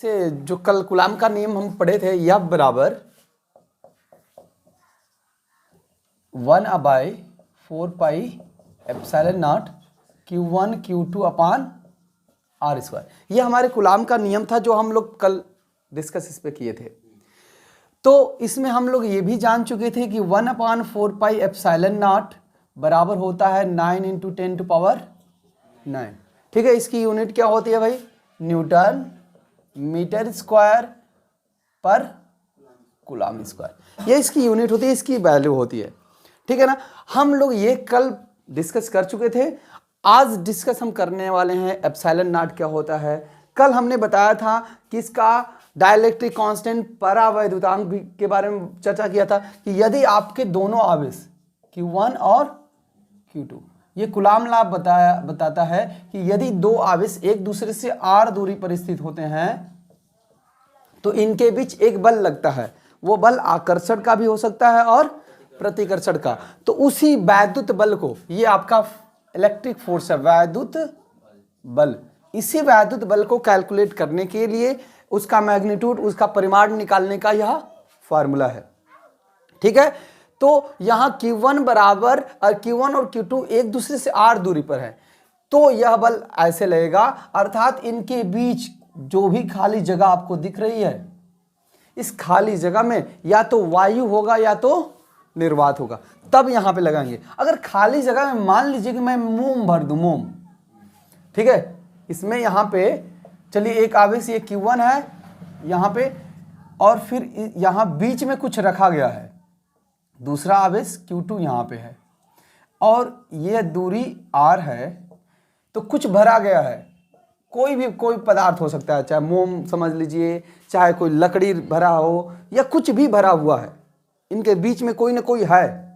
से जो कल कूलाम का नियम हम पढ़े थे, F बराबर 1/4πε0 Q1 Q2 अपान R²। ये हमारे कूलाम का नियम था जो हम लोग कल डिस्कस इस पे किए थे। तो इसमें हम लोग ये भी जान चुके थे कि 1/4πε0 बराबर होता है 9 × 10⁹। ठीक है, इसकी यूनिट क्या होती है भाई? न्यूटन मीटर स्क्वायर पर कूलाम स्क्वायर। ये इसकी यूनिट होती है, इसकी वैल्यू होती है। ठीक है ना। हम लोग ये कल डिस्कस कर चुके थे। आज डिस्कस हम करने वाले हैं ε0 क्या होता है। कल हमने बताया था कि इसका डाइलेक्ट्रिक कांस्टेंट परावैद्युतांक के बारे में चर्चा किया था कि यदि आपके दोनों आवेश Q1 और Q2, ये कूलाम लॉ बताता है कि यदि दो आवेश एक दूसरे से r दूरी पर स्थित होते हैं तो इनके बीच एक बल लगता है। वो बल आकर्षण का भी हो सकता है और प्रतिकर्षण का। तो उसी वैद्युत बल को, ये आपका इलेक्ट्रिक फोर्स है, वैद्युत बल, इसी वैद्युत बल को कैलकुलेट करने के लिए उसका मैग्नीट्यूड, उसका परिमाण निकालने का यह फार्मूला है। ठीक है। तो यहां Q1 बराबर Q1 और Q2 एक दूसरे से r दूरी पर है, तो यह बल ऐसे लगेगा, अर्थात इनके बीच जो भी खाली जगह आपको दिख रही है, इस खाली जगह में या तो वायु होगा या तो निर्वात होगा, तब यहां पे लगाएंगे। अगर खाली जगह में मान लीजिए कि मैं मोम भर दूं, मोम, ठीक है, इसमें यहां पे चलिए एक आवेश ये Q1 है यहां पे, और फिर यहां बीच में कुछ रखा गया है, दूसरा आवेश Q2 यहां पे है, और ये दूरी r है, तो कुछ भरा गया है, कोई पदार्थ हो सकता है, चाहे मोम समझ लीजिए, चाहे कोई लकड़ी भरा हो, या कुछ भी भरा हुआ है, इनके बीच में कोई ना कोई है,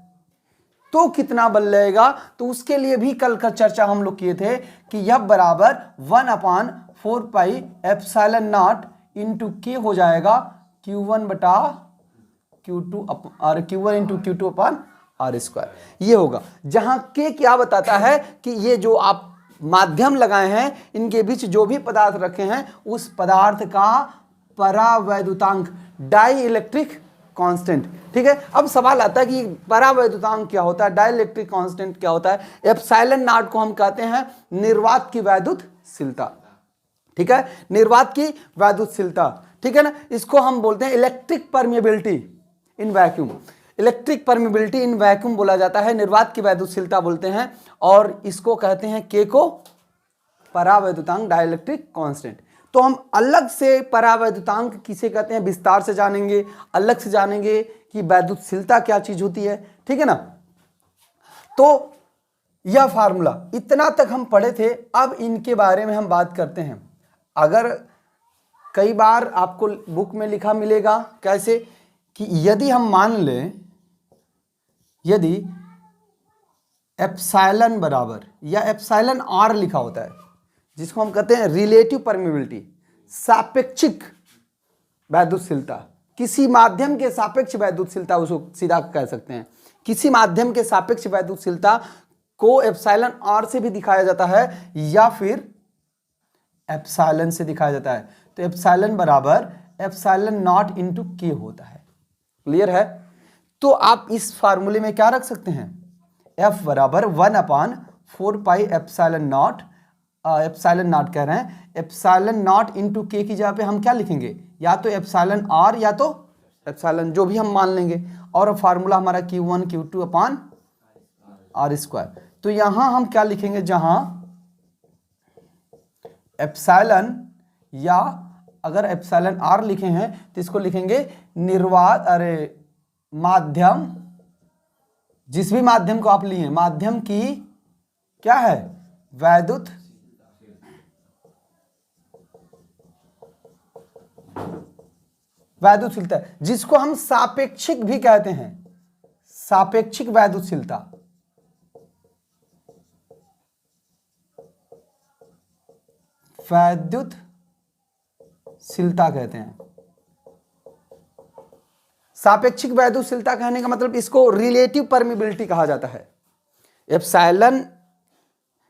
तो कितना बल लगेगा? तो उसके लिए भी कल का चर्चा हम लोग किए थे कि F बराबर 1/4πε0 इंटू K हो जाएगा Q1 बटा Q2 और Q1 इंटू Q2 अपान R²। ये होगा, जहां K क्या बताता है कि ये जो आप माध्यम लगाए हैं, इनके बीच जो भी पदार्थ रखे हैं, उस पदार्थ का परावैद्युतांक, डाई इलेक्ट्रिक कांस्टेंट। ठीक है। अब सवाल आता है कि परावैद्युतांक क्या होता है, डाइलेक्ट्रिक कांस्टेंट क्या होता है? ε0 को हम कहते हैं निर्वात की वैद्युतशीलता। ठीक है, निर्वात की वैद्युतशीलता। ठीक है ना। इसको हम बोलते हैं electric permeability in vacuum. Electric permeability in vacuum बोला जाता है, निर्वात की वैद्युतशीलता बोलते हैं, और इसको कहते हैं K को परावैद्युतांक, डाइलेक्ट्रिक कांस्टेंट। तो हम अलग से परावैद्युतांक किसे कहते हैं विस्तार से जानेंगे, अलग से जानेंगे कि वैद्युतशीलता क्या चीज होती है। ठीक है ना। तो यह फार्मूला इतना तक हम पढ़े थे। अब इनके बारे में हम बात करते हैं। अगर कई बार आपको बुक में लिखा मिलेगा कैसे कि यदि हम मान लें, यदि एप्सिलॉन बराबर या εr लिखा होता है, जिसको हम कहते हैं रिलेटिव परमिएबिलिटी, सापेक्षिक वैद्युतशीलता, किसी माध्यम के सापेक्ष वैद्युतशीलता, उसको सीधा कह सकते हैं। किसी माध्यम के सापेक्ष वैद्युतशीलता को εr से भी दिखाया जाता है या फिर एप्सिलॉन से दिखाया जाता है। तो एप्सिलॉन बराबर ε0 इंटू K होता है। क्लियर है। तो आप इस फार्मूले में क्या रख सकते हैं? F बराबर 1/4πε0, ε0 कह रहे हैं, ε0 इंटू K की जगह पे हम क्या लिखेंगे? या तो εr या तो एप्सिलॉन, जो भी हम मान लेंगे, और फार्मूला हमारा Q1 Q2 अपान R²। तो यहां हम क्या लिखेंगे? जहां एप्सिलॉन, या अगर εr लिखे हैं तो इसको लिखेंगे निर्वात, माध्यम, जिस भी माध्यम को आप लिए, माध्यम की क्या है? वैद्युतशीलता, जिसको हम सापेक्षिक भी कहते हैं, सापेक्षिक वैद्युतशीलता। वैद्युतशीलता कहते हैं। सापेक्षिक वैद्युतशीलता कहने का मतलब इसको रिलेटिव परमिएबिलिटी कहा जाता है। एप्सिलॉन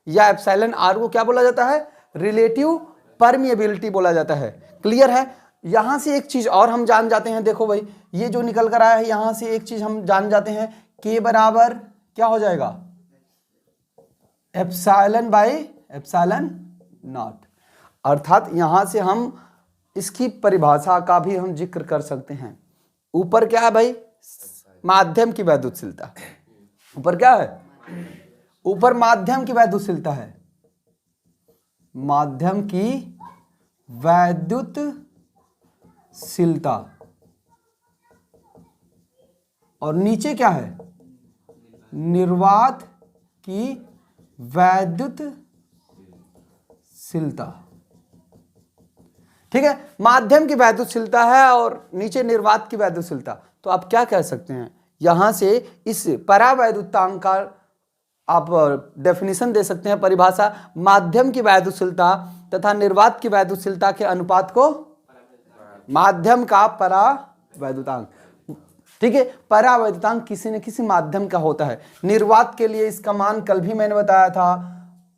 या εr को क्या बोला जाता है? रिलेटिव परमिएबिलिटी बोला जाता है। क्लियर है? यहां से एक चीज और हम जान जाते हैं, देखो भाई ये जो निकल कर आया है, यहां से एक चीज हम जान जाते हैं, K बराबर क्या हो जाएगा, एप्सिलॉन बाय एप्सिलॉन नॉट। अर्थात यहां से हम इसकी परिभाषा का भी हम जिक्र कर सकते हैं। ऊपर क्या है भाई, माध्यम की वैद्युतशीलता। ऊपर क्या है, ऊपर माध्यम की वैद्युतशीलता है, माध्यम की वैद्युतशीलता, और नीचे क्या है, निर्वात की वैद्युतशीलता। ठीक है, माध्यम की वैद्युतशीलता है और नीचे निर्वात की वैद्युतशीलता। तो आप क्या कह सकते हैं, यहां से इस परावैद्युतांक का आप डेफिनेशन दे सकते हैं, परिभाषा, माध्यम की वैद्युतशीलता तथा निर्वात की वैद्युतशीलता के अनुपात को माध्यम का परावैद्युतांक। ठीक है, परावैद्युतांक किसी न किसी माध्यम का होता है। निर्वात के लिए इसका मान कल भी मैंने बताया था,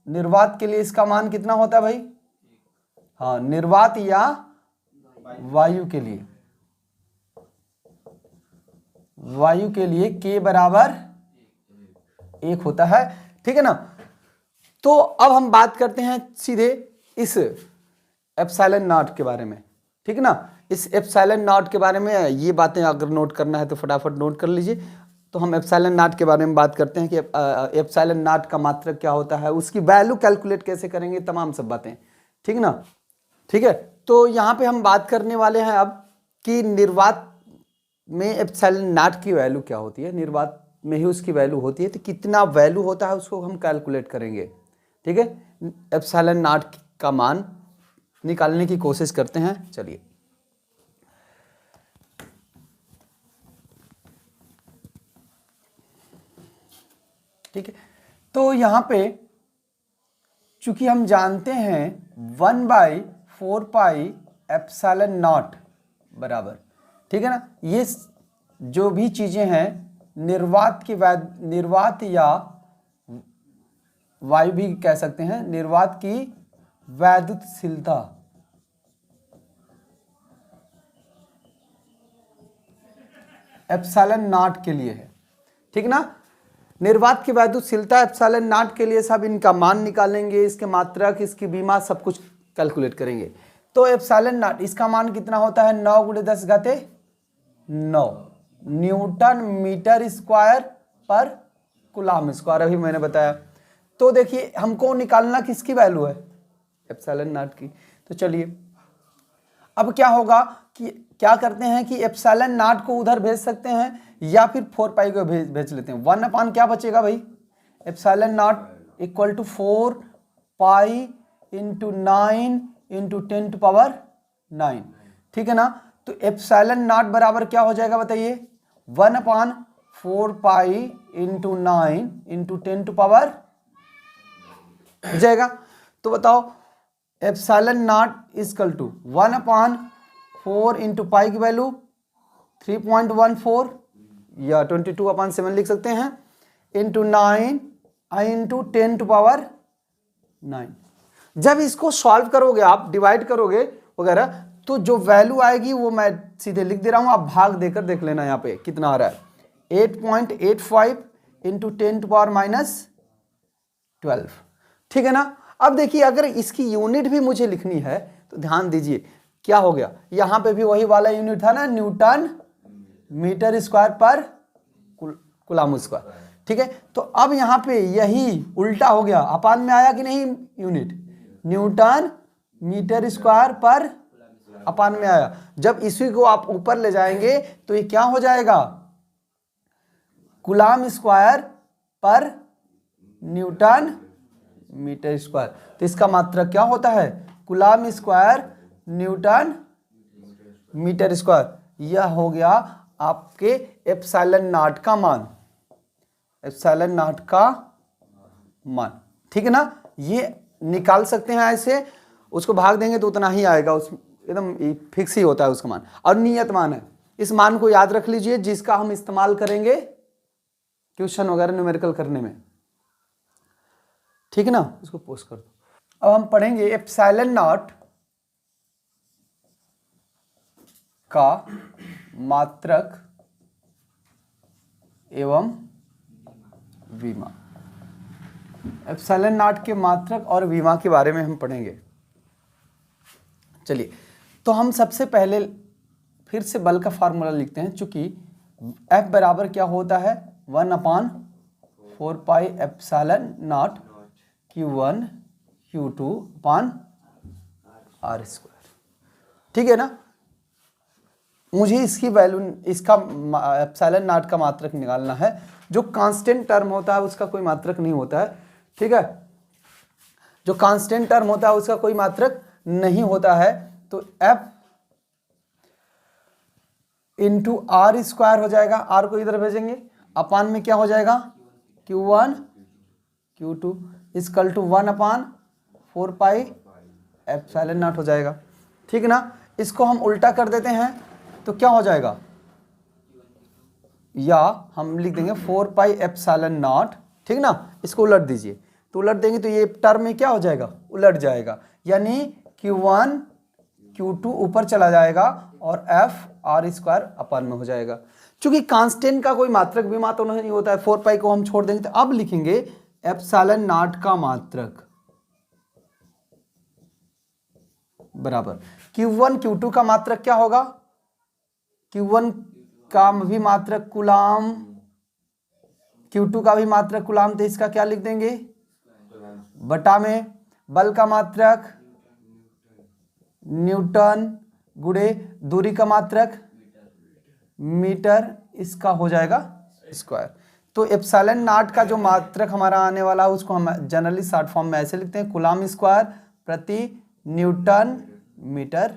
निर्वात के लिए इसका मान कितना होता है भाई, हाँ, निर्वात या वायु के लिए, वायु के लिए K बराबर 1 होता है। ठीक है ना। तो अब हम बात करते हैं सीधे इस एप्सिलॉन नॉट के बारे में। ठीक है ना, इस एप्सिलॉन नॉट के बारे में ये बातें अगर नोट करना है तो फटाफट नोट कर लीजिए। तो हम एप्सिलॉन नॉट के बारे में बात करते हैं कि एप्सिलॉन नॉट का मात्रक क्या होता है, उसकी वैल्यू कैलकुलेट कैसे करेंगे, तमाम सब बातें। ठीक ना। ठीक है, तो यहाँ पे हम बात करने वाले हैं अब कि निर्वात में एप्सिलॉन नॉट की वैल्यू क्या होती है, निर्वात में ही उसकी वैल्यू होती है, तो कितना वैल्यू होता है उसको हम कैलकुलेट करेंगे। ठीक है, एप्सिलॉन नॉट का मान निकालने की कोशिश करते हैं। चलिए, ठीक है, तो यहाँ पे चूंकि हम जानते हैं 1/4 पाई एप्सिलॉन नॉट बराबर, ठीक है ना, ये जो भी चीजें हैं निर्वात या वायु भी कह सकते हैं, निर्वात की वैद्युतशीलता एप्सिलॉन नॉट के लिए है। ठीक ना, निर्वात की वैद्युतशीलता एप्सिलॉन नॉट के लिए सब इनका मान निकालेंगे, इसके मात्रक, इसकी बीमा, सब कुछ कैलकुलेट करेंगे। तो एप्सिलॉन नॉट इसका मान कितना होता है, 9 × 10⁹ न्यूटन मीटर स्क्वायर पर कूलम स्क्वायर, अभी मैंने बताया। तो देखिए हमको निकालना किसकी वैल्यू है, एप्सिलॉन नॉट की। तो चलिए अब क्या होगा कि क्या करते हैं कि एप्सिलॉन नॉट को उधर भेज सकते हैं या फिर 4 पाई को भेज लेते हैं। 1 क्या बचेगा भाई, epsilon not equal to 4 pi into 9 into 10⁹ ठीक है ना। तो एप्सिलॉन नॉट बराबर क्या हो जाएगा बताइए, 1/4 पाई इंटू 9 इंटू 10⁻, हो जाएगा। तो बताओ epsilon not equal to 1/4 into pi की वैल्यू 3.14 या 22/7 लिख सकते हैं, इंटू 9 इंटू 10⁻9। जब इसको सॉल्व करोगे आप, डिवाइड करोगे वगैरह, तो जो वैल्यू आएगी वो मैं सीधे लिख दे रहा हूं, आप भाग देकर देख लेना यहाँ पे कितना आ रहा है, 8.85 इंटू 10⁻12। ठीक है ना। अब देखिए अगर इसकी यूनिट भी मुझे लिखनी है तो ध्यान दीजिए क्या हो गया, यहां पे भी वही वाला यूनिट था ना, न्यूटन मीटर स्क्वायर पर कूलम स्क्वायर। ठीक है, तो अब यहां पे यही उल्टा हो गया, अपान में आया कि नहीं यूनिट, न्यूटन मीटर स्क्वायर पर अपान में आया। जब इसी को आप ऊपर ले जाएंगे तो ये क्या हो जाएगा, कूलम स्क्वायर पर न्यूटन मीटर स्क्वायर। तो इसका मात्रक क्या होता है, coulomb square newton metre square. यह हो गया आपके एप्सिलॉन नॉट का मान, एप्सिलॉन नॉट का मान। ठीक है ना, ये निकाल सकते हैं ऐसे, उसको भाग देंगे तो उतना ही आएगा, उस एकदम फिक्स ही होता है उसका मान, और नियत मान है। इस मान को याद रख लीजिए जिसका हम इस्तेमाल करेंगे क्वेश्चन वगैरह न्यूमेरिकल करने में। ठीक है ना, इसको पोस्ट कर दो। अब हम पढ़ेंगे एप्सिलॉन नॉट का मात्रक एवं विमा। एप्सिलॉन नॉट के मात्रक और विमा के बारे में हम पढ़ेंगे। चलिए, तो हम सबसे पहले फिर से बल का फार्मूला लिखते हैं। चूंकि F बराबर क्या होता है 1/4 pi epsilon not Q1 Q2 upon R square. ठीक है ना। मुझे इसकी वैल्यू, इसका एप्सिलॉन नॉट का मात्रक निकालना है। जो कांस्टेंट टर्म होता है उसका कोई मात्रक नहीं होता है। ठीक है, जो कांस्टेंट टर्म होता है उसका कोई मात्रक नहीं होता है। तो F इंटू आर स्क्वायर हो जाएगा, आर को इधर भेजेंगे, अपान में क्या हो जाएगा Q1 Q2 equal to 1/4 pi epsilon not हो जाएगा। ठीक है ना। इसको हम उल्टा कर देते हैं तो क्या हो जाएगा, या हम लिख देंगे 4 पाई एप्सिलॉन नॉट। ठीक ना, इसको उलट दीजिए, तो उलट देंगे तो ये टर्म में क्या हो जाएगा, उलट जाएगा, यानी Q1 Q2 ऊपर चला जाएगा और F R स्क्वायर अपान में हो जाएगा। चूंकि कांस्टेंट का कोई मात्रक विमा तो नहीं होता है, 4 पाई को हम छोड़ देंगे। तो अब लिखेंगे एप्सिलॉन नॉट का मात्रक बराबर Q1 Q2 का मात्रक क्या होगा, Q1 का भी मात्रक कूलाम, Q2 का भी मात्रक कूलाम, तो इसका क्या लिख देंगे बटा में बल का मात्रक न्यूटन गुणे दूरी का मात्रक मीटर, इसका हो जाएगा स्क्वायर। तो एप्सिलॉन नॉट का जो मात्रक हमारा आने वाला है उसको हम जनरली शॉर्ट फॉर्म में ऐसे लिखते हैं, कूलाम स्क्वायर प्रति न्यूटन मीटर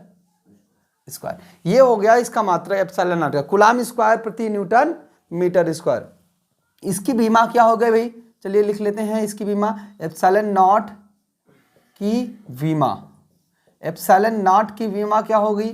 स्क्वायर। ये हो गया इसका मात्रक एप्सिलॉन नॉट का, कूलाम स्क्वायर प्रति न्यूटन मीटर स्क्वायर। इसकी बीमा क्या हो गई भाई, चलिए लिख लेते हैं इसकी बीमा। एप्सिलॉन नॉट की बीमा, एप्सिलॉन नॉट की बीमा क्या होगी,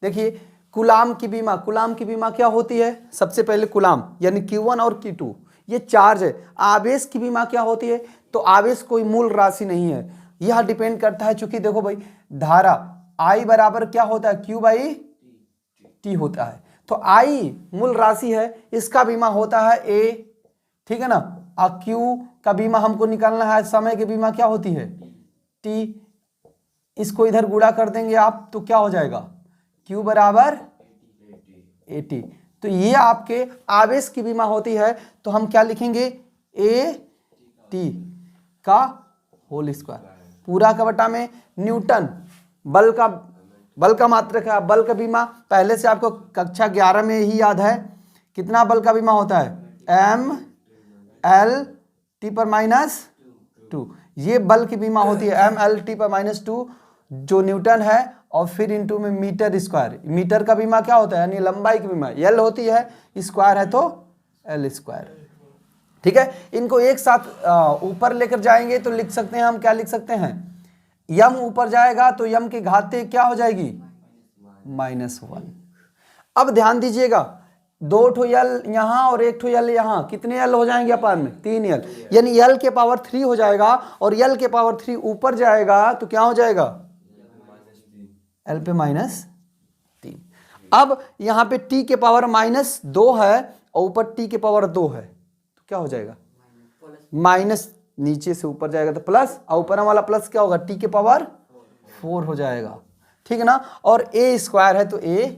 देखिए कूलाम की बीमा, कूलाम की बीमा क्या होती है, सबसे पहले कूलाम यानी Q1 और Q2 ये चार्ज है। आवेश की बीमा क्या होती है, तो आवेश कोई मूल राशि नहीं है, यह डिपेंड करता है, चूंकि देखो भाई धारा I बराबर क्या होता है Q/T होता है, तो I मूल राशि है, इसका बीमा होता है A। ठीक है ना। और Q का बीमा हमको निकालना है, समय की बीमा क्या होती है T, इसको इधर गुणा कर देंगे आप तो क्या हो जाएगा Q बराबर AT। तो ये आपके आवेश की बीमा होती है, तो हम क्या लिखेंगे AT का होल स्क्वायर पूरा का बटा में न्यूटन बल का मात्रक है। बल का बीमा पहले से आपको कक्षा 11 में ही याद है, कितना बल का बीमा होता है mL/-2। ये बल की बीमा होती है mL/-2 जो न्यूटन है, और फिर इंटू में मीटर स्क्वायर। मीटर का बीमा क्या होता है, यानी लंबाई की बीमा L होती है, स्क्वायर है तो L स्क्वायर। ठीक है, इनको एक साथ ऊपर लेकर जाएंगे तो लिख सकते हैं हम, क्या लिख सकते हैं, यम ऊपर जाएगा तो यम की घाते क्या हो जाएगी -1। अब ध्यान दीजिएगा, 2 ठो L यहाँ और 1 ठो L यहाँ, कितने L हो जाएंगे अपान में 3 L, यानी L के पावर 3 हो जाएगा, और L के पावर 3 ऊपर जाएगा तो क्या हो जाएगा L पे -3। अब यहाँ पे T के पावर -2 है और ऊपर T के पावर 2 है, तो क्या हो जाएगा माइनस, नीचे से ऊपर जाएगा तो प्लस, और ऊपर वाला प्लस क्या होगा T के पावर 4 हो जाएगा। ठीक है ना। और A स्क्वायर है तो A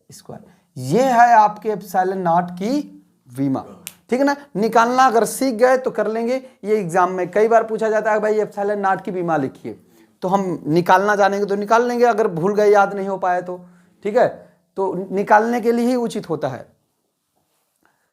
स्क्वायर। ये है आपके एप्सिलॉन नॉट की बीमा। ठीक है ना। निकालना अगर सीख गए तो कर लेंगे, ये एग्जाम में कई बार पूछा जाता है भाई एप्सिलॉन नॉट की बीमा लिखिए, तो हम निकालना जानेंगे तो निकाल लेंगे, अगर भूल गए याद नहीं हो पाए तो। ठीक है, तो निकालने के लिए ही उचित होता है।